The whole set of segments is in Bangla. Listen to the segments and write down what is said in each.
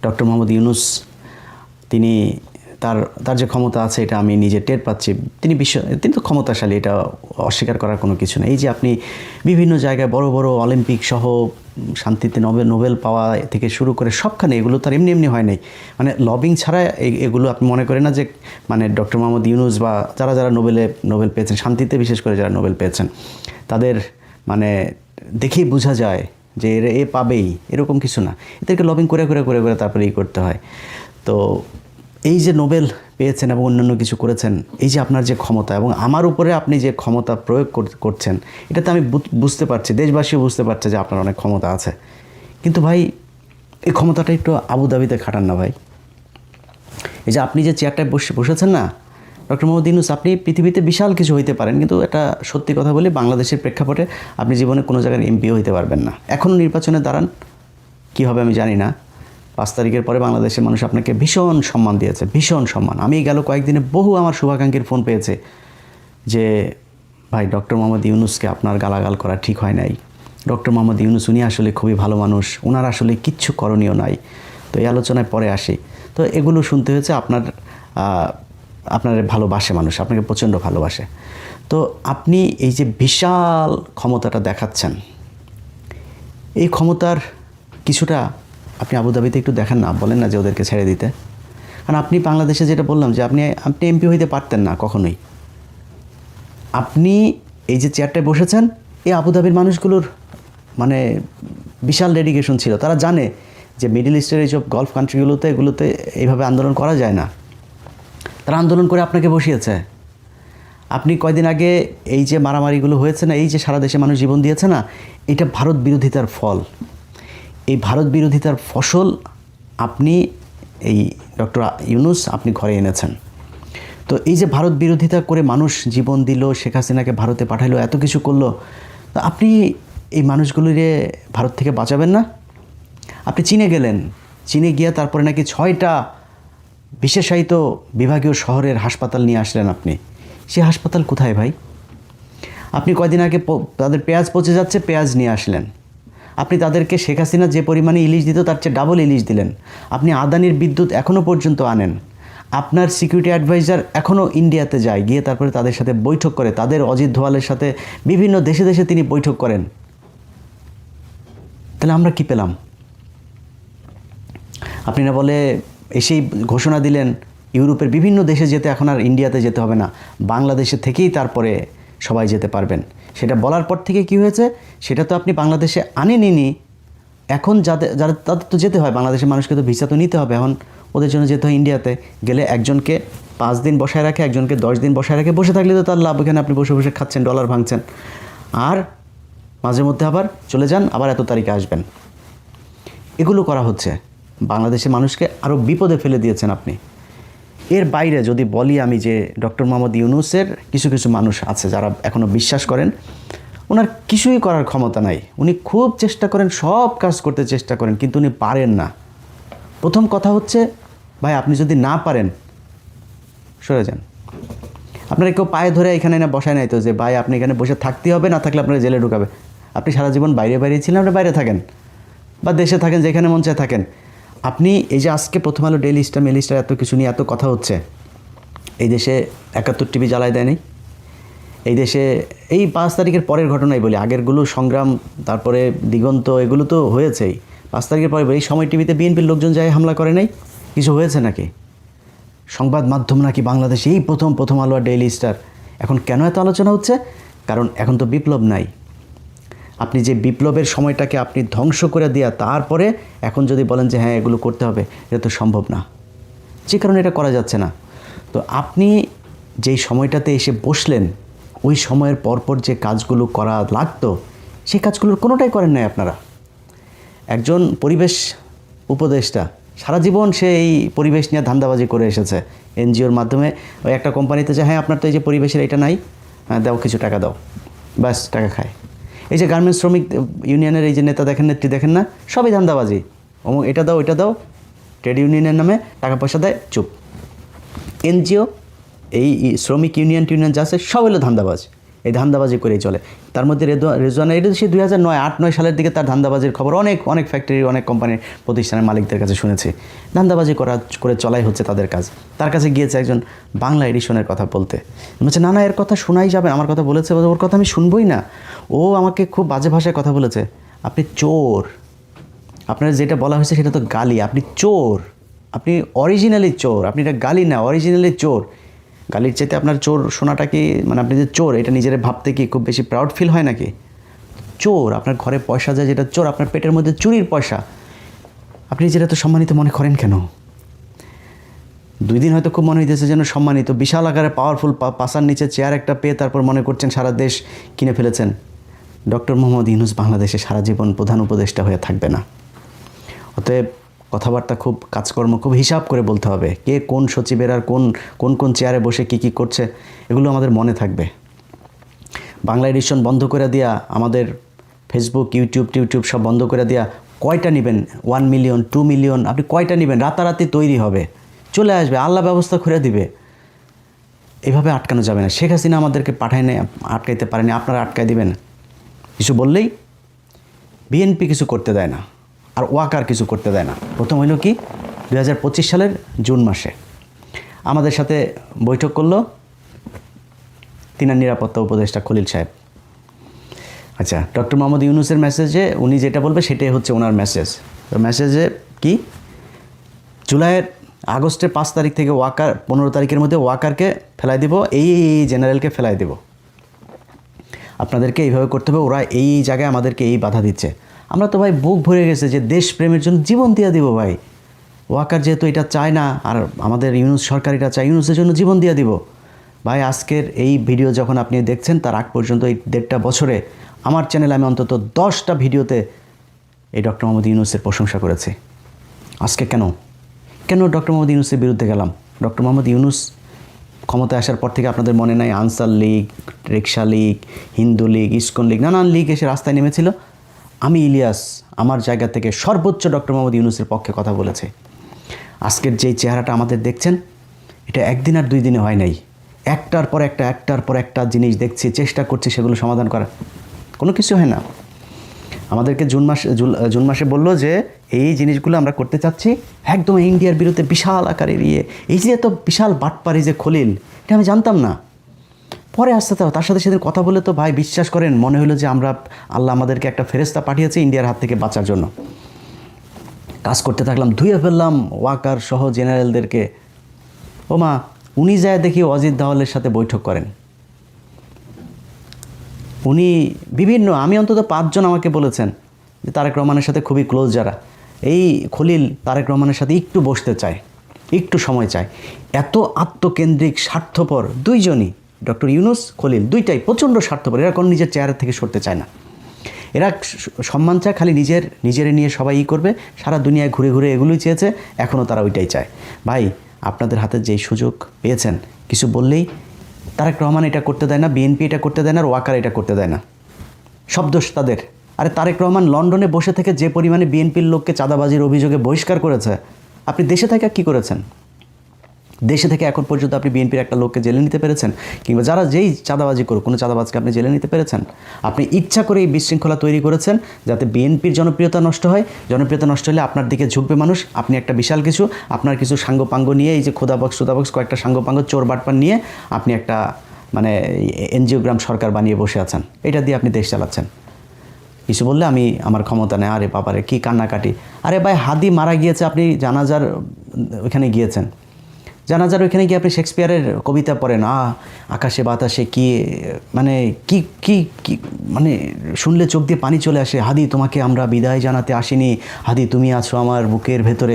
ডক্টর মোহাম্মদ ইউনূস তিনি তার তার যে ক্ষমতা আছে এটা আমি নিজে টের পাচ্ছি। তিনি তো ক্ষমতাশালী, এটা অস্বীকার করার কোনো কিছু নেই। এই যে আপনি বিভিন্ন জায়গায় বড় বড় অলিম্পিক সহ শান্তিতে নোবেল পাওয়া থেকে শুরু করে সবখানে, এগুলো তো আর এমনি এমনি হয় নাই। মানে লবিং ছাড়া এগুলো আপনি মনে করেন না যে মানে ডক্টর মোহাম্মদ ইউনূস বা যারা নোবেল পেয়েছেন, শান্তিতে বিশেষ করে যারা নোবেল পেয়েছেন, তাদের মানে দেখেই বোঝা যায় যে এ পাবেই, এরকম কিছু না। এদেরকে লবিং করে করে করে করে তারপরে করতে হয়। তো এই যে নোবেল পেয়েছেন এবং অন্যান্য কিছু করেছেন, এই যে আপনার যে ক্ষমতা এবং আমার উপরে আপনি যে ক্ষমতা প্রয়োগ করছেন, এটাতে আমি বুঝতে পারছি, দেশবাসীও বুঝতে পারছে যে আপনার অনেক ক্ষমতা আছে। কিন্তু ভাই, এই ক্ষমতাটা একটু আবুধাবিতে খাটান না ভাই। এই যে আপনি যে চেয়ারটায় বসেছেন না ডক্টর মোহাম্মদ ইউনূস, আপনি পৃথিবীতে বিশাল কিছু হইতে পারেন, কিন্তু এটা সত্যি কথা বলি, বাংলাদেশের প্রেক্ষাপটে আপনি জীবনে কোনো জায়গায় এমপিও হইতে পারবেন না। এখনও নির্বাচনে দাঁড়ান, কী হবে আমি জানি না। 5 তারিখের পরে বাংলাদেশের মানুষ আপনাকে ভীষণ সম্মান দিয়েছে, ভীষণ সম্মান। আমি গেল কয়েকদিনে বহু আমার শুভাকাঙ্ক্ষীর ফোন পেয়েছে যে ভাই, ডক্টর মোহাম্মদ ইউনূসকে আপনার গালাগাল করা ঠিক হয় নাই। ডক্টর মোহাম্মদ ইউনূস উনি আসলে খুবই ভালো মানুষ, ওনার আসলে কিচ্ছু করণীয় নাই। তো এই আলোচনায় পরে আসি। তো এগুলো শুনতে হয়েছে, আপনার ভালোবাসে মানুষ, আপনাকে প্রচণ্ড ভালোবাসে। তো আপনি এই যে বিশাল ক্ষমতাটা দেখাচ্ছেন, এই ক্ষমতার কিছুটা আপনি আবুধাবিতে একটু দেখেন না, বলেন না যে ওদেরকে ছেড়ে দিতে। কারণ আপনি বাংলাদেশে যেটা বললাম যে আপনি এমপি হইতে পারতেন না কখনোই। আপনি এই যে চেয়ারটায় বসেছেন, এই আবুধাবির মানুষগুলোর মানে বিশাল ডেডিকেশন ছিল। তারা জানে যে মিডল ইস্টের এইসব গলফ এগুলোতে এইভাবে আন্দোলন করা যায় না। তারা আন্দোলন করে আপনাকে বসিয়েছে। আপনি কয়দিন আগে এই যে মারামারিগুলো হয়েছে না, এই যে সারা দেশে মানুষ জীবন দিয়েছে না, এটা ভারত বিরোধিতার ফল। এই ভারত বিরোধিতার ফসল আপনি এই ডক্টর ইউনূস আপনি ঘরে এনেছেন। তো এই যে ভারত বিরোধিতা করে মানুষ জীবন দিল, শেখ হাসিনাকে ভারতে পাঠাইলো, এত কিছু করলো, তো আপনি এই মানুষগুলিরে ভারত থেকে বাঁচাবেন না? আপনি চীনে গেলেন, চীনে গিয়ে তারপরে নাকি 6টা বিশেষায়িত বিভাগীয় শহরের হাসপাতাল নিয়ে আসলেন আপনি। সেই হাসপাতাল কোথায় ভাই? আপনি কয়দিন আগে তাদের পেঁয়াজ পচে যাচ্ছে, পেঁয়াজ নিয়ে আসলেন। আপনি তাদেরকে শেখ হাসিনা যে পরিমাণে ইলিশ দিত তার চেয়ে ডাবল ইলিশ দিলেন। আপনি আদানির বিদ্যুৎ এখনও পর্যন্ত আনেন। আপনার সিকিউরিটি অ্যাডভাইজার এখনও ইন্ডিয়াতে যায়, গিয়ে তারপরে তাদের সাথে বৈঠক করে, তাদের অজিত দোভালের সাথে বিভিন্ন দেশে দেশে তিনি বৈঠক করেন। তাহলে আমরা কি পেলাম? আপনি না বলে এসেই ঘোষণা দিলেন ইউরোপের বিভিন্ন দেশে যেতে এখন আর ইন্ডিয়াতে যেতে হবে না, বাংলাদেশে থেকেই তারপরে সবাই যেতে পারবেন। সেটা বলার পর থেকে কি হয়েছে, সেটা তো আপনি বাংলাদেশে আনেননি। এখন তাদের তো যেতে হয়, বাংলাদেশের মানুষকে তো ভিসা তো নিতে হবে, এখন ওদের জন্য যেতে হয় ইন্ডিয়াতে। গেলে একজনকে 5 দিন বসায় রাখে, একজনকে 10 দিন বসায় রাখে। বসে থাকলে তো তার লাভ, এখানে আপনি বসে বসে খাচ্ছেন, ডলার ভাঙছেন, আর মাঝে মধ্যে আবার চলে যান, আবার এত তারিখে আসবেন। এগুলো করা হচ্ছে, বাংলাদেশের মানুষকে আরও বিপদে ফেলে দিয়েছেন আপনি। এর বাইরে যদি বলি আমি যে ডক্টর মোহাম্মদ ইউনূসের কিছু কিছু মানুষ আছে যারা এখনও বিশ্বাস করেন ওনার কিছুই করার ক্ষমতা নাই। উনি খুব চেষ্টা করেন, সব কাজ করতে চেষ্টা করেন, কিন্তু উনি পারেন না। প্রথম কথা হচ্ছে, ভাই আপনি যদি না পারেন সরে যান। আপনারা কেউ পায়ে ধরে এখানে না বসায় নাই তো যে ভাই আপনি এখানে বসে থাকতেই হবে, না থাকলে আপনারা জেলে ঢুকাবে। আপনি সারা জীবন বাইরে ছিলেন, আপনি বাইরে থাকেন বা দেশে থাকেন, যেখানে মন চায় থাকেন। আপনি এই যে আজকে প্রথম আলো, ডেইলি স্টার, মেইল স্টার এত কিছু নিয়ে এত কথা হচ্ছে, এই দেশে 71 টিভি জ্বালায় দেয়নি। এই দেশে এই 5 তারিখের পরের ঘটনাই বলি, আগেরগুলো সংগ্রাম, তারপরে দিগন্ত, এগুলো তো হয়েছেই। 5 তারিখের পরে এই সময় টিভিতে বিএনপির লোকজন যায় হামলা করে নাই, কিছু হয়েছে নাকি? সংবাদ মাধ্যম নাকি বাংলাদেশে এই প্রথম আলো আর ডেইলি স্টার। এখন কেন এত আলোচনা হচ্ছে? কারণ এখন তো বিপ্লব নাই। আপনি যে বিপ্লবের সময়টাকে আপনি ধ্বংস করে দেওয়া, তারপরে এখন যদি বলেন যে হ্যাঁ এগুলো করতে হবে, এটা তো সম্ভব না, যে কারণে এটা করা যাচ্ছে না। তো আপনি যেই সময়টাতে এসে বসলেন, ওই সময়ের পরপর যে কাজগুলো করা লাগতো, সেই কাজগুলোর কোনোটাই করেন নাই আপনারা। একজন পরিবেশ উপদেষ্টা সারা জীবন সে এই পরিবেশ নিয়ে ধান্দাবাজি করে এসেছে, এনজিওর মাধ্যমে ওই একটা কোম্পানিতে যে হ্যাঁ আপনার তো এই যে পরিবেশের এটা নাই, হ্যাঁ দাও কিছু টাকা দাও, ব্যাস টাকা খায়। এই যে গার্মেন্টস শ্রমিক ইউনিয়নের এই যে নেতা দেখেন, নেত্রী দেখেন না, সবই ধান্দাবাজি। এটা দাও ওইটা দাও, ট্রেড ইউনিয়নের নামে টাকা পয়সা দেয়, চুপ। এনজিও, এই শ্রমিক ইউনিয়ন যা আছে সব হলো ধান্দাবাজ। এই ধান্দাবাজি করেই চলে। তার মধ্যে রেজওয়ানা এটা সে 2008-9 সালের দিকে তার ধান্দাবাজির খবর অনেক ফ্যাক্টরি, অনেক কোম্পানির প্রতিষ্ঠানের মালিকদের কাছে শুনেছি। ধান্দাবাজি করে চলাই হচ্ছে তাদের কাজ। তার কাছে গিয়েছে একজন বাংলা এডিশনের কথা বলতে, বলছে না এর কথা শোনাই যাবে, আমার কথা বলেছে, ওর কথা আমি শুনবই না। ও আমাকে খুব বাজে ভাষায় কথা বলেছে, আপনি চোর, আপনার যেটা বলা হয়েছে সেটা তো গালি, আপনি চোর, আপনি অরিজিনালি চোর, আপনি এটা গালি না, অরিজিনালি চোর। গালির চাইতে আপনার চোর শোনাটা কি, মানে আপনি যে চোর এটা নিজের ভাবতে কি খুব বেশি প্রাউড ফিল হয় নাকি? চোর, আপনার ঘরে পয়সা যায় যেটা চোর, আপনার পেটের মধ্যে চুরির পয়সা, আপনি যেটা তো সম্মানিত মনে করেন কেন? 2 দিন হয়তো খুব মনে হইতেছে যেন সম্মানিত, বিশাল আকারে পাওয়ারফুল, পাশার নিচে চেয়ার একটা পেয়ে তারপর মনে করছেন সারা দেশ কিনে ফেলেছেন। ডক্টর মোহাম্মদ ইউনূস বাংলাদেশে সারা জীবন প্রধান উপদেষ্টা হয়ে থাকবে না। অতএব কথাবার্তা খুব, কাজকর্ম খুব হিসাব করে বলতে হবে। কে কোন সচিবের আর কোন চেয়ারে বসে কি করছে এগুলো আমাদের মনে থাকবে। বাংলা এডিশন বন্ধ করে দেওয়া, আমাদের ফেসবুক, ইউটিউব সব বন্ধ করে দেওয়া, কয়টা নেবেন? 1 মিলিয়ন 2 মিলিয়ন আপনি কয়টা নেবেন? রাতারাতি তৈরি হবে, চলে আসবে, আল্লাহ ব্যবস্থা করে দিবে। এভাবে আটকানো যাবে না। শেখ হাসিনা আমাদেরকে পাঠায় নেই, আটকাইতে পারেনি, আপনারা আটকায় দিবেন? কিছু বললেই বিএনপি কিছু করতে দেয় না, আর ওয়াকার কিছু করতে দেয় না। প্রথম হইল কি, 2025 সালের জুন মাসে আমাদের সাথে বৈঠক করলো তিনার নিরাপত্তা উপদেষ্টা খলিল সাহেব। আচ্ছা, ডক্টর মোহাম্মদ ইউনূসের মেসেজে উনি যেটা বলবে সেটাই হচ্ছে ওনার মেসেজ। তো মেসেজে কি, আগস্টের 5 তারিখ থেকে ওয়াকার, 15 তারিখের মধ্যে ওয়াকারকে ফেলাই দিব, এই জেনারেলকে ফেলাই দিব, আপনাদেরকে এইভাবে করতে হবে, ওরা এই জায়গায় আমাদেরকে এই বাধা দিচ্ছে। আমরা তো ভাই বুক ভরে গেছে যে দেশপ্রেমের জন্য জীবন দিয়ে দিব ভাই। ওয়াকার যেহেতু এটা চায় না, আর আমাদের ইউনূস সরকার এটা চায়, ইউনূসের জন্য জীবন দিয়ে দিব ভাই। আজকের এই ভিডিও যখন আপনি দেখছেন, তার আগ পর্যন্ত এই 1.5 বছরে আমার চ্যানেলে আমি অন্তত 10টা ভিডিওতে এই ডক্টর মোহাম্মদ ইউনূসের প্রশংসা করেছি। আজকে কেন ডক্টর মোহাম্মদ ইউনূসের বিরুদ্ধে গেলাম? ডক্টর মোহাম্মদ ইউনূস ক্ষমতায় আসার পর থেকে আপনাদের মনে নাই, আনসার লীগ, রিকশা লীগ, হিন্দু লীগ, ইসকন লীগ, নানান লীগ এসে রাস্তায় নেমেছিল। আমি ইলিয়াস আমার জায়গা থেকে সর্বোচ্চ ডক্টর মোহাম্মদ ইউনূসের পক্ষে কথা বলেছে। আজকের যেই চেহারাটা আমাদের দেখছেন, এটা 1 দিন আর 2 দিনে হয় নাই, একটার পর একটা জিনিস দেখছি, চেষ্টা করছি সেগুলো সমাধান করার, কোনো কিছু হয় না। আমাদেরকে জুন মাসে বললো যে এই জিনিসগুলো আমরা করতে চাচ্ছি, একদম ইন্ডিয়ার বিরুদ্ধে বিশাল আকারের এই যে এত বিশাল বাটপারি যে খলিল, এটা আমি জানতাম না। পরে আসতে তার সাথে সেদিন কথা বলে তো ভাই বিশ্বাস করেন মনে হলো যে আল্লাহ আমাদেরকে একটা ফেরেশতা পাঠিয়েছে ইন্ডিয়ার হাত থেকে বাঁচার জন্য। কাজ করতে থাকলাম, ধুয়ে ফেললাম ওয়াকার সহ জেনারেলদেরকে। ও মা, উনি যায় দেখি অজিত দাওয়ালের সাথে বৈঠক করেন। উনি আমি অন্তত 5 জন আমাকে বলেছেন যে তারেক রহমানের সাথে খুবই ক্লোজ যারা, এই খলিল তারেক রহমানের সাথে একটু বসতে চায়, একটু সময় চায়। এত আত্মকেন্দ্রিক, স্বার্থপর দুইজনই, ডক্টর ইউনূস, খলিল, দুইটাই প্রচণ্ড স্বার্থপর। এরা কোনো নিজের চেয়ারের থেকে সরতে চায় না। এরা সম্মান চায়, খালি নিজের নিয়ে সবাই করবে, সারা দুনিয়ায় ঘুরে ঘুরে এগুলোই চেয়েছে, এখনও তারা ওইটাই চায়। ভাই, আপনাদের হাতে যেই সুযোগ পেয়েছেন, কিছু বললেই তারেক রহমান এটা করতে দেয় না, বিএনপি এটা করতে দেয় না, আর ওয়াকার এটা করতে দেয় না, সব দোষ তাদের। আরে তারেক রহমান লন্ডনে বসে থেকে যে পরিমাণে বিএনপির লোককে চাঁদাবাজির অভিযোগে বহিষ্কার করেছে, আপনি দেশে থেকে কী করেছেন? দেশে থেকে এখন পর্যন্ত আপনি বিএনপির একটা লোককে জেলে নিতে পেরেছেন? কিংবা যারা যেই চাঁদাবাজি করুক, কোনো চাঁদাবাজকে আপনি জেলে নিতে পেরেছেন? আপনি ইচ্ছা করে এই বিশৃঙ্খলা তৈরি করেছেন যাতে বিএনপির জনপ্রিয়তা নষ্ট হয়। জনপ্রিয়তা নষ্ট হলে আপনার দিকে ঝুঁকবে মানুষ। আপনি একটা বিশাল কিছু, আপনার কিছু সাঙ্গপাঙ্গ নিয়ে, এই যে খোদাবক্স কয়েকটা সাঙ্গপাঙ্গ চোর বাটপান নিয়ে আপনি একটা মানে এনজিওগ্রাম সরকার বানিয়ে বসে আছেন। এটা দিয়ে আপনি দেশ চালাচ্ছেন। কিছু বললে আমার ক্ষমতা নেই, আরে বাবারে কী কান্নাকাটি। আরে ভাই, হাদি মারা গিয়েছে, আপনি জানাজার ওইখানে গিয়েছেন, জানাজার ওইখানে গিয়ে আপনি শেক্সপিয়ারের কবিতা পড়েন, আকাশে বাতাসে কি মানে কি কি কি মানে শুনলে চোখ দিয়ে পানি চলে আসে। হাদি, তোমাকে আমরা বিদায় জানাতে আসিনি, হাদি তুমি আছো আমার বুকের ভেতরে।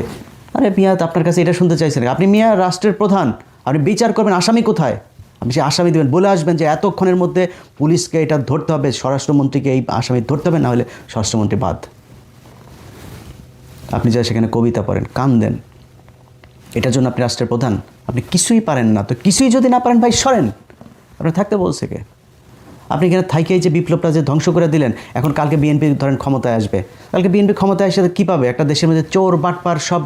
আরে মিয়া, আপনার কাছে এটা শুনতে চাইছেন? আপনি মিয়া রাষ্ট্রের প্রধান, আপনি বিচার করবেন, আসামি কোথায়? আপনি সে আসামি দেবেন, বলে আসবেন যে এতক্ষণের মধ্যে পুলিশকে এটা ধরতে হবে, স্বরাষ্ট্রমন্ত্রীকে এই আসামি ধরতে হবে, না হলে স্বরাষ্ট্রমন্ত্রী বাদ। আপনি যা সেখানে কবিতা পড়েন, কান দেন, এটার জন্য আপনি রাষ্ট্রের প্রধান? আপনি কিছুই পারেন না। তো কিছুই যদি না পারেন ভাই, সরেন। আপনি থাকতে বলছে কে? আপনি এখানে থাইকেই যে বিপ্লবটা যে ধ্বংস করে দিলেন, এখন কালকে বিএনপি ধরেন ক্ষমতায় আসবে, কালকে বিএনপি ক্ষমতায় এসে কী পাবে? একটা দেশের মধ্যে চোর বাটপার সব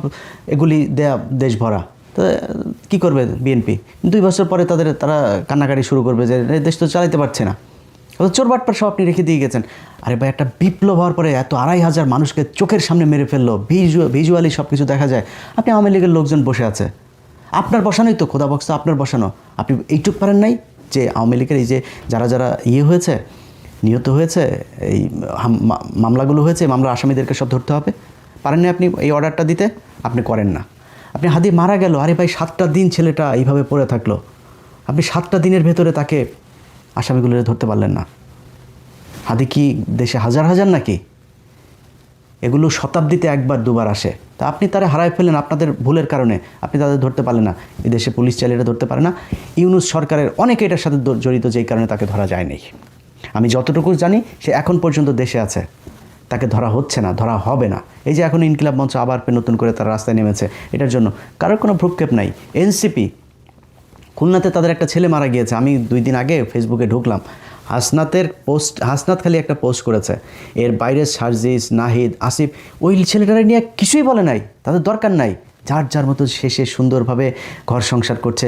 এগুলি দেয়া দেশ ভরা। তো কী করবে বিএনপি? 2 বছর পরে তারা কান্নাকাটি শুরু করবে যে দেশ তো চালাইতে পারছে না। চোর বাটপার সব আপনি রেখে দিয়ে গেছেন। আরে ভাই, একটা বিপ্লব হওয়ার পরে এত 2,500 মানুষকে চোখের সামনে মেরে ফেললো, ভিজুয়ালি সব কিছু দেখা যায়। আপনি আওয়ামী লীগের লোকজন বসে আছে, আপনার বসানোই তো, খোদা বক্স আপনার বসানো। আপনি এইটুক পারেন নাই যে আওয়ামী লীগের এই যে যারা যারা হয়েছে, নিহত হয়েছে, এই মামলাগুলো হয়েছে, মামলার আসামিদেরকে সব ধরতে হবে? পারেন না আপনি এই অর্ডারটা দিতে? আপনি করেন না। আপনি হাদি মারা গেল, আরে ভাই 7টা দিন ছেলেটা এইভাবে পড়ে থাকলো, আপনি 7টা দিনের ভেতরে তাকে আসামিগুলো ধরতে পারলেন না। হাদি কি দেশে হাজার হাজার নাকি? এগুলো শতাব্দীতে একবার দুবার আসে। তা আপনি তারা হারায় ফেলেন আপনাদের ভুলের কারণে, আপনি তাদের ধরতে পারলেন না। এই দেশে পুলিশ চাইলে এটা ধরতে পারে না। ইউনূস সরকারের অনেকে এটার সাথে জড়িত, যেই কারণে তাকে ধরা যায়নি। আমি যতটুকু জানি সে এখন পর্যন্ত দেশে আছে, তাকে ধরা হচ্ছে না, ধরা হবে না। এই যে এখন ইনকিলাব মঞ্চ আবার নতুন করে তারা রাস্তায় নেমেছে, এটার জন্য কারোর কোনো ভ্রুক্ষেপ নাই। এনসিপি খুলনাতে তাদের একটা ছেলে মারা গিয়েছে, আমি 2 দিন আগে ফেসবুকে ঢুকলাম, হাসনাত খালি একটা পোস্ট করেছে, এর বাইরে সার্জিস, নাহিদ, আসিফ ওই ছেলেটারা নিয়ে কিছুই বলে নাই, তাদের দরকার নাই, যার যার মতো শেষে সুন্দরভাবে ঘর সংসার করছে।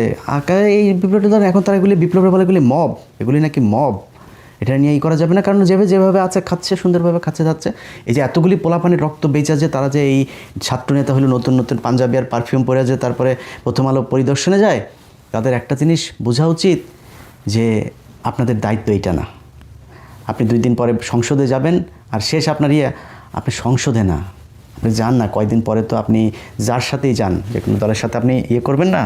এই বিপ্লবটা ধরেন এখন তারা এগুলি বিপ্লবের বলে এগুলি মব, এগুলি নাকি মব, এটা নিয়ে করা যাবে না। কারণ যেভাবে আছে খাচ্ছে, সুন্দরভাবে খাচ্ছে যাচ্ছে। এই যে এতগুলি পোলাপানির রক্ত বেচা, যে তারা যে এই ছাত্রনেতা হলো নতুন নতুন পাঞ্জাবি আর পারফিউম পরে যে তারপরে প্রথম আলো পরিদর্শনে যায়, তাদের একটা জিনিস বোঝা উচিত যে আপনাদের দায়িত্ব এইটা না। আপনি 2 দিন পরে সংসদে যাবেন আর শেষ আপনার আপনি সংসদে না, আপনি যান না কয়দিন পরে, তো আপনি যার সাথেই যান, যে কোনো দলের সাথে আপনি করবেন না,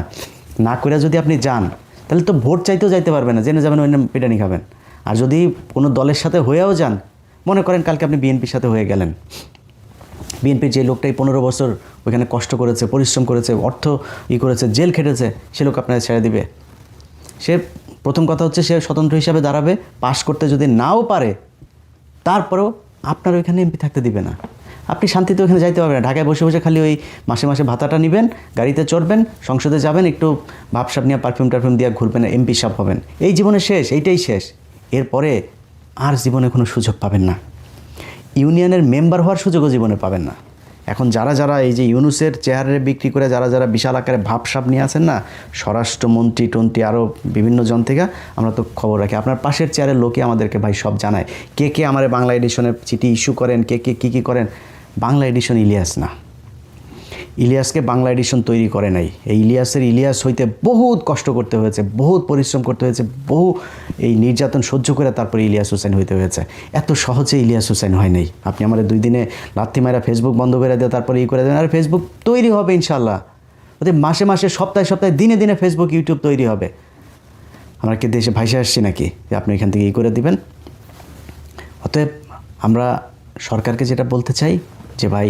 না করে যদি আপনি যান তাহলে তো ভোট চাইতেও যাইতে পারবেন না, জেনে যাবেন ওই নাম পিটানি খাবেন। আর যদি কোনো দলের সাথে হয়েও যান, মনে করেন কালকে আপনি বিএনপির সাথে হয়ে গেলেন, বিএনপির যে লোকটাই 15 বছর ওইখানে কষ্ট করেছে, পরিশ্রম করেছে, অর্থ করেছে, জেল খেটেছে, সে লোক আপনাকে ছেড়ে দিবে? সে প্রথম কথা হচ্ছে সে স্বতন্ত্র হিসাবে দাঁড়াবে, পাশ করতে যদি নাও পারে তারপরেও আপনার ওইখানে এমপি থাকতে দিবে না। আপনি শান্তিতে ওইখানে যাইতে পারবেন না। ঢাকায় বসে বসে খালি ওই মাসে মাসে ভাতাটা নেবেন, গাড়িতে চড়বেন, সংসদে যাবেন, একটু ভাবসাব নিয়ে পারফিউম টারফিউম দিয়ে ঘুরবেন, এমপি সাপ হবেন। এই জীবনে শেষ, এইটাই শেষ। এরপরে আর জীবনে কোনো সুযোগ পাবেন না, ইউনিয়নের মেম্বার হওয়ার সুযোগও জীবনে পাবেন না। এখন যারা যারা এই যে ইউনূসের চেহারে বিক্রি করে যারা যারা বিশাল আকারে ভাবসাব নিয়ে আছেন না, স্বরাষ্ট্রমন্ত্রী টন্ত্রী আরও বিভিন্ন জন থেকে আমরা তো খবর রাখি, আপনার পাশের চেয়ারের লোকই আমাদেরকে ভাই সব জানায়, কে কে আমার বাংলা এডিশনের চিঠি ইস্যু করেন, কে কে কী করেন। বাংলা এডিশন ইলিয়াস না, ইলিয়াসকে বাংলা এডিশন তৈরি করে নাই। এই ইলিয়াস হইতে বহুত কষ্ট করতে হয়েছে, বহুত পরিশ্রম করতে হয়েছে, বহু এই নির্যাতন সহ্য করে তারপরে ইলিয়াস হোসেন হইতে হয়েছে। এত সহজে ইলিয়াস হোসেন হয় নাই। আপনি আমার 2 দিনে লাথি মারা ফেসবুক বন্ধ করে দেয়, তারপরে করে দেবেন, আর ফেসবুক তৈরি হবে ইনশাল্লাহ। ওদের মাসে মাসে সপ্তাহে সপ্তাহে দিনে দিনে ফেসবুক ইউটিউব তৈরি হবে। আমরা কি দেশে ভাইসে আসছি নাকি যে আপনি এখান থেকে করে দিবেন? অতএব আমরা সরকারকে যেটা বলতে চাই যে ভাই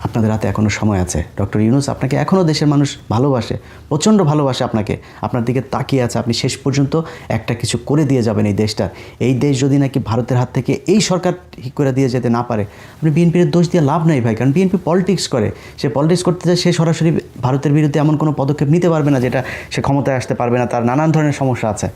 আপনাদের হাতে এখনও সময় আছে। ডক্টর ইউনূস আপনাকে এখনও দেশের মানুষ ভালোবাসে, প্রচণ্ড ভালোবাসে আপনাকে, আপনার দিকে তাকিয়ে আছে। আপনি শেষ পর্যন্ত একটা কিছু করে দিয়ে যাবেন এই দেশটা। এই দেশ যদি নাকি ভারতের হাত থেকে এই সরকার ঠিক করে দিয়ে যেতে না পারে, আপনি বিএনপির দোষ দিয়ে লাভ নেই ভাই। কারণ বিএনপি পলিটিক্স করে, সে পলিটিক্স করতে চায়, সে সরাসরি ভারতের বিরুদ্ধে এমন কোনো পদক্ষেপ নিতে পারবে না যেটা সে ক্ষমতায় আসতে পারবে না, তার নানান ধরনের সমস্যা আছে।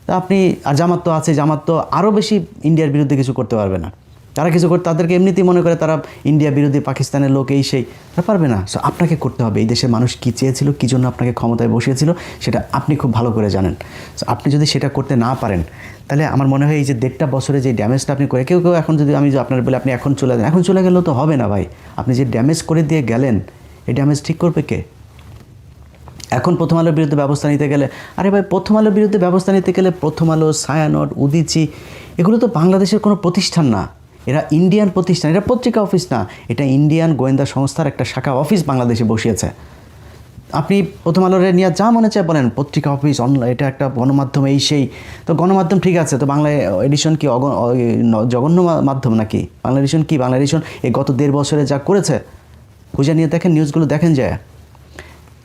তা আপনি আর জামাত তো আছে, জামাত তো আরও বেশি ইন্ডিয়ার বিরুদ্ধে কিছু করতে পারবে না। তারা কিছু করে, তাদেরকে এমনিতেই মনে করে তারা ইন্ডিয়া বিরোধী, পাকিস্তানের লোক, এই সেই, তারা পারবে না। সো আপনাকে করতে হবে। এই দেশের মানুষ কী চেয়েছিল, কী জন্য আপনাকে ক্ষমতায় বসিয়েছিল, সেটা আপনি খুব ভালো করে জানেন। সো আপনি যদি সেটা করতে না পারেন, তাহলে আমার মনে হয় এই যে 1.5 বছরে যে ড্যামেজটা আপনি করে, কেউ এখন যদি আমি আপনার বলে আপনি এখন চলে যান, এখন চলে গেলেও তো হবে না ভাই। আপনি যে ড্যামেজ করে দিয়ে গেলেন, এই ড্যামেজ ঠিক করবে কে? এখন প্রথম আলোর বিরুদ্ধে ব্যবস্থা নিতে গেলে, আরে ভাই প্রথম আলোর বিরুদ্ধে ব্যবস্থা নিতে গেলে প্রথম আলো, ছায়ানট, উদীচী এগুলো তো বাংলাদেশের কোনো প্রতিষ্ঠান না, এরা ইন্ডিয়ান প্রতিষ্ঠান, এটা পত্রিকা অফিস না, এটা ইন্ডিয়ান গোয়েন্দা সংস্থার একটা শাখা অফিস বাংলাদেশে বসিয়েছে। আপনি প্রথম আলোর নিয়ে যা মনে চায় বলেন, পত্রিকা অফিস, অনলাইন, এটা একটা গণমাধ্যম, এই সেই। তো গণমাধ্যম ঠিক আছে, তো বাংলা এডিশন কি জঘন্য মাধ্যম নাকি? বাংলা এডিশন কি? বাংলা এডিশন এই গত 1.5 বছরে যা করেছে খুঁজে নিয়ে দেখেন, নিউজগুলো দেখেন যায়।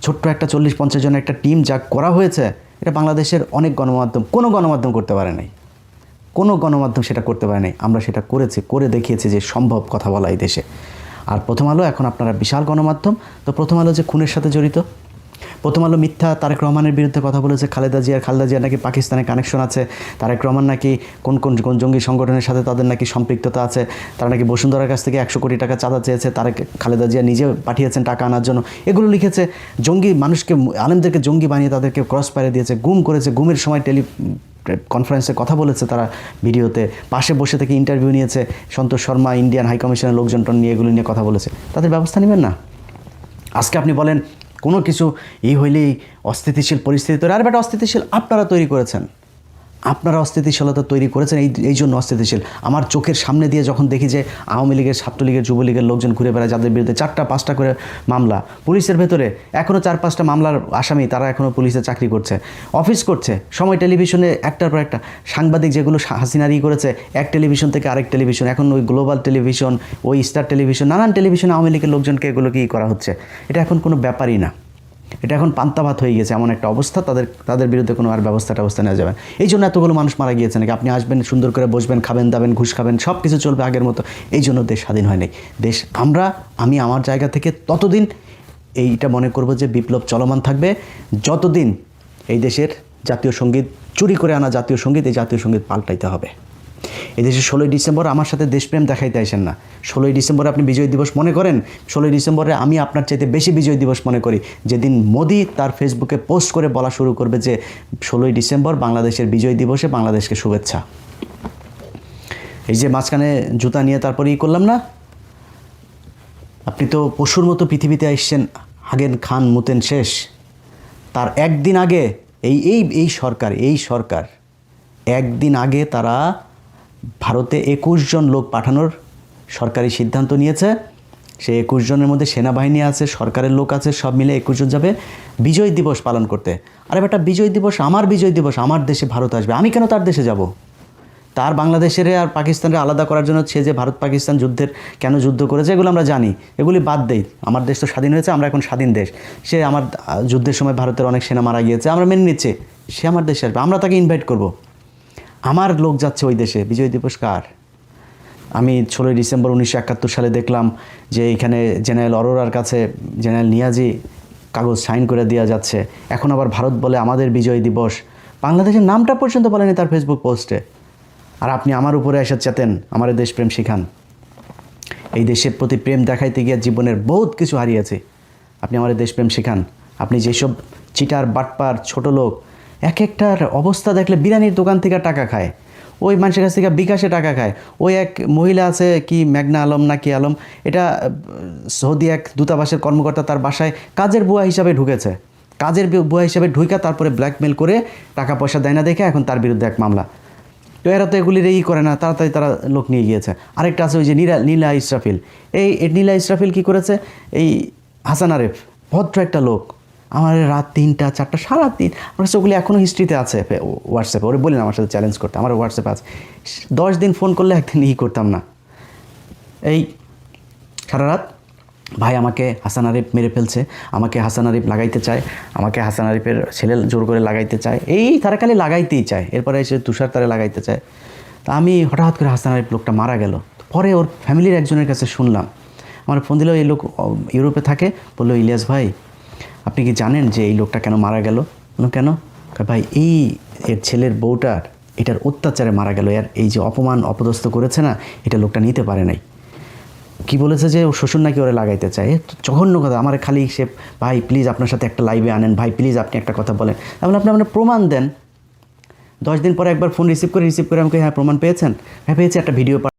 ছোট্ট একটা 40-50 জনের একটা টিম যা করা হয়েছে, এটা বাংলাদেশের অনেক গণমাধ্যম, কোনো গণমাধ্যম করতে পারে নাই, কোনো গণমাধ্যম সেটা করতে পারে নাই। আমরা সেটা করেছি, করে দেখিয়েছি যে সম্ভব কথা বলা এই দেশে। আর প্রথম আলো এখন আপনারা বিশাল গণমাধ্যম। তো প্রথম আলো যে খুনের সাথে জড়িত, প্রথম আলো মিথ্যা তারেক রহমানের বিরুদ্ধে কথা বলেছে, খালেদা জিয়ার নাকি পাকিস্তানে কানেকশন আছে, তারেক রহমান নাকি কোন কোন কোন জঙ্গি সংগঠনের সাথে তাদের নাকি সম্পৃক্ততা আছে, তারা নাকি বসুন্ধরার কাছ থেকে 100 কোটি টাকা চাঁদা চেয়েছে, খালেদা জিয়া নিজে পাঠিয়েছেন টাকা আনার জন্য, এগুলো লিখেছে। জঙ্গি মানুষকে, আলেমদেরকে জঙ্গি বানিয়ে তাদেরকে ক্রস ফায়ারে দিয়েছে, গুম করেছে, গুমের সময় কনফারেন্সে কথা বলেছে, তারা ভিডিওতে পাশে বসে থেকে ইন্টারভিউ নিয়েছে, সন্তোষ শর্মা ইন্ডিয়ান হাই কমিশনের লোকজনটন নিয়ে এগুলো নিয়ে কথা বলেছে, তাদের ব্যবস্থা নেবেন না? আজকে আপনি বলেন কোনো কিছু হইলেই অস্থিতিশীল পরিস্থিতি তৈরি, আর বেটা অস্থিতিশীল আপনারা তৈরি করেছেন, আপনারা অস্থিতিশীলতা তৈরি করেছেন, এই জন্য অস্থিতিশীল। আমার চোখের সামনে দিয়ে যখন দেখি যে আওয়ামী লীগের, ছাত্রলীগের, যুবলীগের লোকজন ঘুরে বেড়ায়, যাদের বিরুদ্ধে 4টা-5টা করে মামলা, পুলিশের ভেতরে এখনও 4-5টা মামলার আসামি, তারা এখনও পুলিশে চাকরি করছে, অফিস করছে, সময় টেলিভিশনে একটার পর একটা সাংবাদিক, যেগুলো হাসিনারি করেছে এক টেলিভিশন থেকে আরেক টেলিভিশন, এখন ওই গ্লোবাল টেলিভিশন, ওই স্টার টেলিভিশন, নানান টেলিভিশনে আওয়ামী লীগের লোকজনকে এগুলো কি করা হচ্ছে, এটা এখন কোনো ব্যাপারই না। এটা এখন পান্তাভাত হয়ে গেছে, এমন একটা অবস্থা, তাদের বিরুদ্ধে কোনো আর ব্যবস্থা নেওয়া যাবে। এই জন্য এতগুলো মানুষ মারা গিয়েছে নাকি? আপনি আসবেন, সুন্দর করে বসবেন, খাবেন দাবেন, ঘুষ খাবেন, সব কিছু চলবে আগের মতো, এই জন্য দেশ স্বাধীন হয় নাই। দেশ আমি আমার জায়গা থেকে ততদিন এইটা মনে করব যে বিপ্লব চলমান থাকবে, যতদিন এই দেশের জাতীয় সঙ্গীত, চুরি করে আনা জাতীয় সঙ্গীত, এই জাতীয় সঙ্গীত পাল্টাইতে হবে। এদেশে 16ই ডিসেম্বর আমার সাথে দেশপ্রেম দেখাইতে আসেন না। 16ই ডিসেম্বরে আপনি বিজয় দিবস মনে করেন, 16ই ডিসেম্বরে আমি আপনার চাইতে বেশি বিজয় দিবস মনে করি, যেদিন মোদি তার ফেসবুকে পোস্ট করে বলা শুরু করবে যে 16ই ডিসেম্বর বাংলাদেশের বিজয় দিবসে বাংলাদেশকে শুভেচ্ছা। এই যে মাঝখানে জুতা নিয়ে তারপরে করলাম না, আপনি তো পশুর মতো পৃথিবীতে আসছেন, হাগেন খান মুতেন শেষ। তার একদিন আগে এই সরকার একদিন আগে তারা ভারতে 21 জন লোক পাঠানোর সরকারি সিদ্ধান্ত নিয়েছে। সেই 21 জনের মধ্যে সেনাবাহিনী আছে, সরকারের লোক আছে, সব মিলে 21 জন যাবে বিজয় দিবস পালন করতে। আরে বেটা, বিজয় দিবস আমার দেশে ভারত আসবে, আমি কেন তার দেশে যাব? তার বাংলাদেশের আর পাকিস্তানের আলাদা করার জন্য সে যে ভারত পাকিস্তান কেন যুদ্ধ করেছে এগুলো আমরা জানি, এগুলি বাদ দেই। আমার দেশ তো স্বাধীন হয়েছে, আমরা এখন স্বাধীন দেশ। সে আমার যুদ্ধের সময় ভারতের অনেক সেনা মারা গিয়েছে, আমরা মেনে নিচ্ছি, সে আমার দেশে আসবে, আমরা তাকে ইনভাইট করব। আমার লোক যাচ্ছে ওই দেশে, বিজয় দিবস কার? আমি 16ই ডিসেম্বর 1971 সালে দেখলাম যে এইখানে জেনারেল অরোরার কাছে জেনারেল নিয়াজি কাগজ সাইন করে দেওয়া যাচ্ছে। এখন আবার ভারত বলে আমাদের বিজয় দিবস, বাংলাদেশের নামটা পর্যন্ত বলেনি তার ফেসবুক পোস্টে। আর আপনি আমার উপরে এসে চেতেন, আমার দেশপ্রেম শিখান। এই দেশের প্রতি প্রেম দেখাইতে গিয়ে জীবনের বহুত কিছু হারিয়েছে, আপনি আমার দেশপ্রেম শিখান। আপনি যেসব চিটার বাটপার ছোট লোক, এক একটার অবস্থা দেখলে বিরিয়ানির দোকান থেকে টাকা খায়, ওই মানুষের কাছ থেকে বিকাশে টাকা খায়। ওই এক মহিলা আছে, কি মেঘনা আলম না কি আলম, এটা সৌদি এক দূতাবাসের কর্মকর্তা, তার বাসায় কাজের বুয়া হিসাবে ঢুকেছে, কাজের বুয়া হিসাবে ঢুইকা তারপরে ব্ল্যাকমেল করে টাকা পয়সা দেয় না দেখে এখন তার বিরুদ্ধে এক মামলা। তো এরা তো এগুলির করে না, তাড়াতাড়ি তারা লোক নিয়ে গিয়েছে। আরেকটা আছে ওই যে নীলা ইসরাফিল, এই নীলা ইসরাফিল কী করেছে, এই হাসান আরেফ ভদ্র একটা লোক, আমার রাত 3টা 4টা সারাদিন, আমার কাছে ওগুলি এখনও হিস্ট্রিতে আছে হোয়াটসঅ্যাপে, ওরে বলি না আমার সাথে চ্যালেঞ্জ করতে, আমার হোয়াটসঅ্যাপে আছে। 10 দিন ফোন করলে একদিন করতাম না, এই সারা রাত ভাই আমাকে হাসান আরিফ মেরে ফেলছে, আমাকে হাসান আরিফ লাগাইতে চায়, আমাকে হাসান আরিফের ছেলে জোর করে লাগাইতে চায়, তারা খালি লাগাইতেই চায়, এরপরে এসে তুষার তারে লাগাইতে চায়। তা আমি হঠাৎ করে হাসান আরিফ লোকটা মারা গেল, পরে ওর ফ্যামিলির একজনের কাছে শুনলাম, আমার ফোন দিল, এই লোক ইউরোপে থাকে, বললো ইলিয়াস ভাই আপনি কি জানেন যে এই লোকটা কেন মারা গেল? বললাম কেন? ভাই এর ছেলের বউটার এটার অত্যাচারে মারা গেল, এই যে অপমান অপদস্থ করেছে না, এটা লোকটা নিতে পারে নাই। কি বলেছে যে ও শ্বশুর নাকি ওরে লাগাইতে চায়, জঘন্য কথা। আমার খালি সে ভাই প্লিজ আপনার সাথে একটা লাইভে আনেন, ভাই প্লিজ আপনি একটা কথা বলেন, তাহলে আপনি আপনার প্রমাণ দেন। 10 দিন পরে একবার ফোন রিসিভ করে আমাকে, হ্যাঁ প্রমাণ পেয়েছেন? হ্যাঁ পেয়েছি, একটা ভিডিও